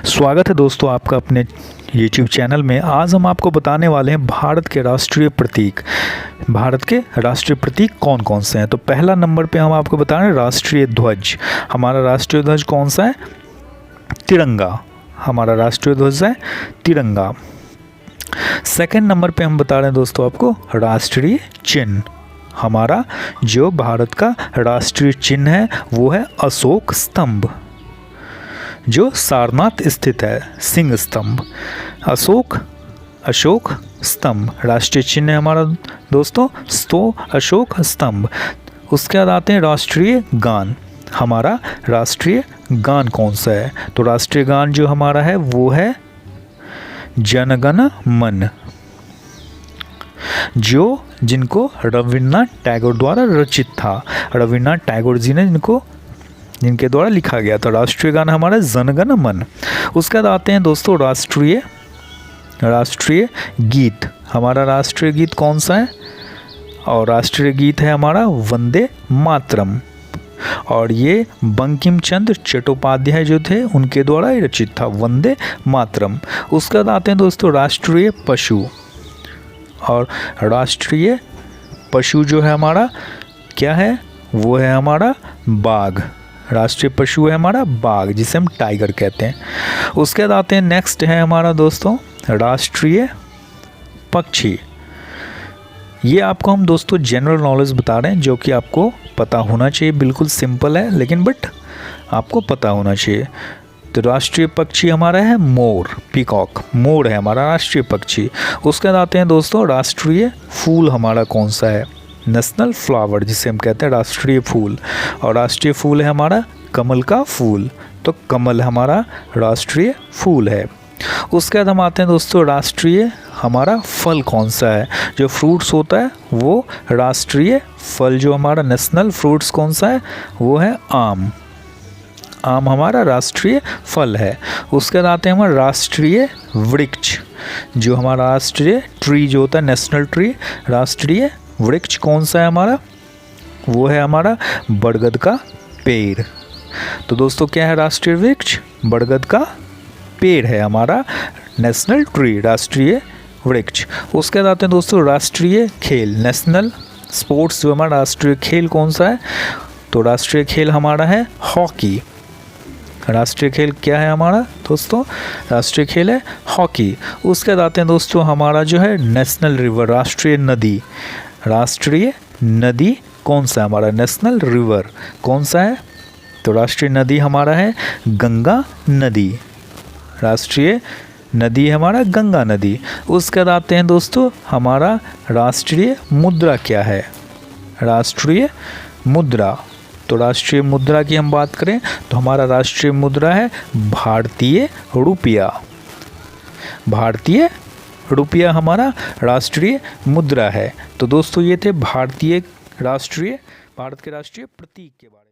स्वागत है दोस्तों आपका अपने YouTube चैनल में। आज हम आपको बताने वाले हैं भारत के राष्ट्रीय प्रतीक। भारत के राष्ट्रीय प्रतीक कौन कौन से हैं। तो पहला नंबर पे हम आपको बता रहे हैं राष्ट्रीय ध्वज। हमारा राष्ट्रीय ध्वज कौन सा है? तिरंगा। हमारा राष्ट्रीय ध्वज है तिरंगा। सेकंड नंबर पे हम बता रहे हैं दोस्तों आपको राष्ट्रीय चिन्ह। हमारा जो भारत का राष्ट्रीय चिन्ह है वो है अशोक स्तंभ, जो सारनाथ स्थित है। सिंह स्तंभ, अशोक स्तंभ राष्ट्रीय चिन्ह है हमारा दोस्तों, अशोक स्तंभ। उसके बाद आते हैं राष्ट्रीय गान। हमारा राष्ट्रीय गान कौन सा है? तो राष्ट्रीय गान जो हमारा है वो है जनगण मन, जिनको रविन्द्रनाथ टैगोर द्वारा रचित था। रविन्द्रनाथ टैगोर जी ने जिनके द्वारा लिखा गया था। राष्ट्रीय गान हमारा जनगण मन। उसके बाद आते हैं दोस्तों राष्ट्रीय गीत। हमारा राष्ट्रीय गीत कौन सा है? और राष्ट्रीय गीत है हमारा वंदे मातरम, और ये बंकिम चंद्र चट्टोपाध्याय जो थे उनके द्वारा ही रचित था, वंदे मातरम। उसके बाद आते हैं दोस्तों राष्ट्रीय पशु। और राष्ट्रीय पशु जो है हमारा क्या है? वो है हमारा बाघ। राष्ट्रीय पशु है हमारा बाघ, जिसे हम टाइगर कहते हैं। उसके बाद आते हैं नेक्स्ट है हमारा दोस्तों राष्ट्रीय पक्षी। ये आपको हम दोस्तों जनरल नॉलेज बता रहे हैं, जो कि आपको पता होना चाहिए। बिल्कुल सिंपल है लेकिन बट आपको पता होना चाहिए। तो राष्ट्रीय पक्षी हमारा है मोर, पीकॉक। मोर है हमारा राष्ट्रीय पक्षी। उसके बाद आते हैं दोस्तों राष्ट्रीय फूल हमारा कौन सा है? नेशनल फ्लावर, जिसे हम कहते हैं राष्ट्रीय फूल। और राष्ट्रीय फूल है हमारा कमल का फूल। तो कमल हमारा राष्ट्रीय फूल है। उसके बाद हम आते हैं दोस्तों राष्ट्रीय हमारा फल कौन सा है? जो फ्रूट्स होता है वो राष्ट्रीय फल जो हमारा नेशनल फ्रूट्स कौन सा है? वो है आम। आम हमारा राष्ट्रीय फल है। उसके बाद आते हैं हमारा राष्ट्रीय वृक्ष। जो हमारा राष्ट्रीय ट्री जो होता है नेशनल ट्री, राष्ट्रीय वृक्ष कौन सा है हमारा? वो है हमारा बरगद का पेड़। तो दोस्तों क्या है राष्ट्रीय वृक्ष? बरगद का पेड़ है हमारा नेशनल ट्री, राष्ट्रीय वृक्ष। उसके बाद आते हैं दोस्तों राष्ट्रीय खेल, नेशनल स्पोर्ट्स। जो हमारा राष्ट्रीय खेल कौन सा है? तो राष्ट्रीय खेल हमारा है हॉकी। राष्ट्रीय खेल क्या है हमारा दोस्तों? राष्ट्रीय खेल है हॉकी। उसके बाद आते हैं दोस्तों हमारा जो है नेशनल रिवर, राष्ट्रीय नदी। राष्ट्रीय नदी कौन सा है हमारा? नेशनल रिवर कौन सा है? तो राष्ट्रीय नदी हमारा है गंगा नदी। राष्ट्रीय नदी है हमारा गंगा नदी। उसके बाद आते हैं दोस्तों हमारा राष्ट्रीय मुद्रा क्या है? राष्ट्रीय मुद्रा। तो राष्ट्रीय मुद्रा की हम बात करें तो हमारा राष्ट्रीय मुद्रा है भारतीय रुपया। भारतीय रुपया हमारा राष्ट्रीय मुद्रा है। तो दोस्तों ये थे भारत के राष्ट्रीय प्रतीक के बारे में।